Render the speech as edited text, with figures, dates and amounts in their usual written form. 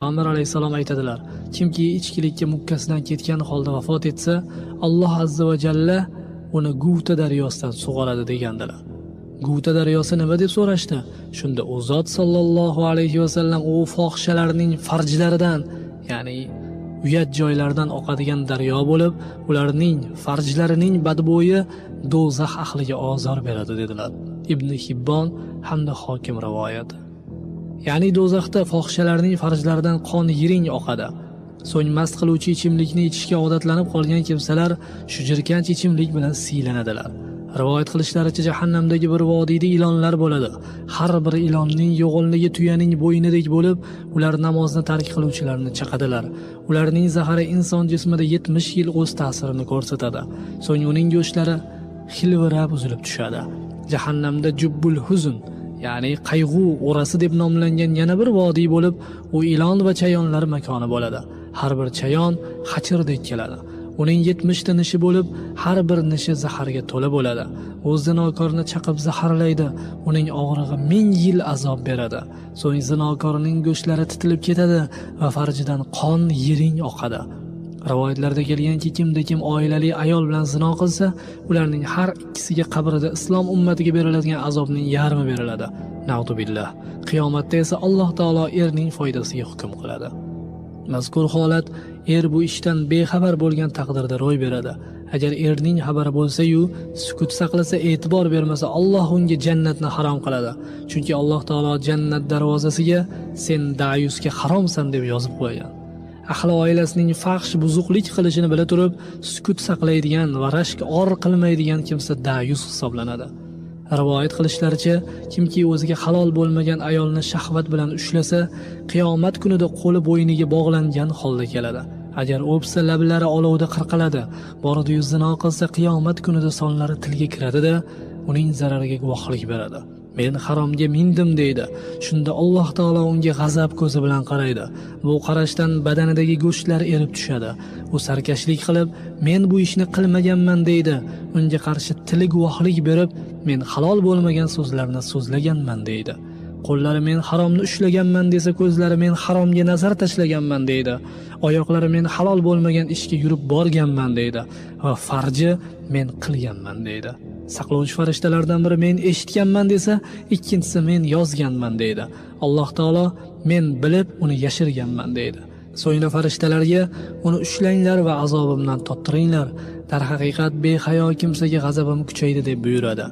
Payg'ambar alayhisalom aytadilar, kimki ichkilikka mukkasidan ketgan holda vafot etsa, Alloh azza va jalla uni Guvta daryosidan sug'oradi degandilar. Guvta daryosi nima deb so'rashdi? Shunda u zot sallallohu alayhi va sallam u fohishalarning farjlaridan, ya'ni uyat joylardan oqadigan daryo bo'lib, ularning farjlarining badbo'yi do'zax ahliga ozor beradi dedilar. Ibn Hibbon hamda Hokim rivoyati. Ya'ni do'zaxda fohishalarning farjlaridan qon yiring oqadi. So'ng mast qiluvchi ichimlikni ichishga odatlanib qolgan kimsalar shu jirkanch ichimlik bilan siylanadilar. Rivoyat qilishlaricha jahannamdagi bir vodiyda ilonlar bo'ladi. Har bir ilonning yo'g'onligi tuyaning bo'ynidek bo'lib, ular namozni tark qiluvchilarni chaqadilar. Ularning zahari inson jismida 70 yil o'z ta'sirini ko'rsatadi. So'ng uning go'shtlari xilvirab uzilib tushadi. Jahannamda Jubbul Huzn, ya'ni qayg'u o'rasi deb nomlangan yana bir vodiy bo'lib, u ilon va chayonlar makoni bo'ladi. Har bir chayon xachirdek keladi. Uning 70 ta nishi bo'lib, har bir nishi zaharga to'la bo'ladi. U zinokorni chaqib zaharlaydi, uning og'rig'i 1000 yil azob beradi. So'ng zinokorning go'shtlari titilib ketadi va farjidan qon yiring oqadi. Rivoyatlarda kelganki, kim oilali ayol bilan zino qilsa, ularning har ikkisiga qabrida islom ummatiga beriladigan azobning yarmi beriladi. Na'uzubillah. Qiyomatda esa Alloh taolo erning foydasiga hukm qiladi. Mazkur holat bu ishdan bexabar bo'lgan taqdirda ro'y beradi. Agar erning xabari bo'lsa-yu, sukut saqlasa, e'tibor bermasa, Alloh unga jannatni harom qiladi. Chunki Alloh taolo jannat darvozasiga sen da'yusga haromsan deb yozib qo'ygan. Ahli oilasining fahsh buzuqlik qilishini bila turib, sukut saqlaydigan va rashk qilmaydigan kimsa da'yus hisoblanadi. Rivoyat qilishlaricha, kimki o'ziga halol bo'lmagan ayolni shahvat bilan ushlasa, qiyomat kunida qo'li bo'yniga bog'langan holda keladi. Agar o'psa, lablari olovda qirqiladi. Borida zino qilsa, qiyomat kunida sonlari tilga kiradi-da, uning zarariga guvohlik beradi. Men haromga mindim deydi. Shunda Alloh taolo unga g'azab ko'zi bilan qaraydi. Bu qarashdan badanidagi go'shtlar erib tushadi. U sarkashlik qilib, men bu ishni qilmaganman deydi. Unga qarshi tili guvohlik berib, men halol bo'lmagan so'zlarni so'zlaganman deydi. Qo'llari men haromni ushlaganman desa, ko'zlari men haromga nazar tashlaganman deydi. Oyoqlari men halol bo'lmagan ishga yurib borganman deydi va farji men qilganman deydi. Saqlovchi farishtalardan biri men eshitganman desa, ikkinchisi men yozganman deydi. Alloh taolo men bilib uni yashirganman deydi. So'ngra farishtalarga uni ushlanglar va azobimdan tottiringlar. Darhaqiqat behayo kimsaga g'azabim kuchaydi deb buyuradi.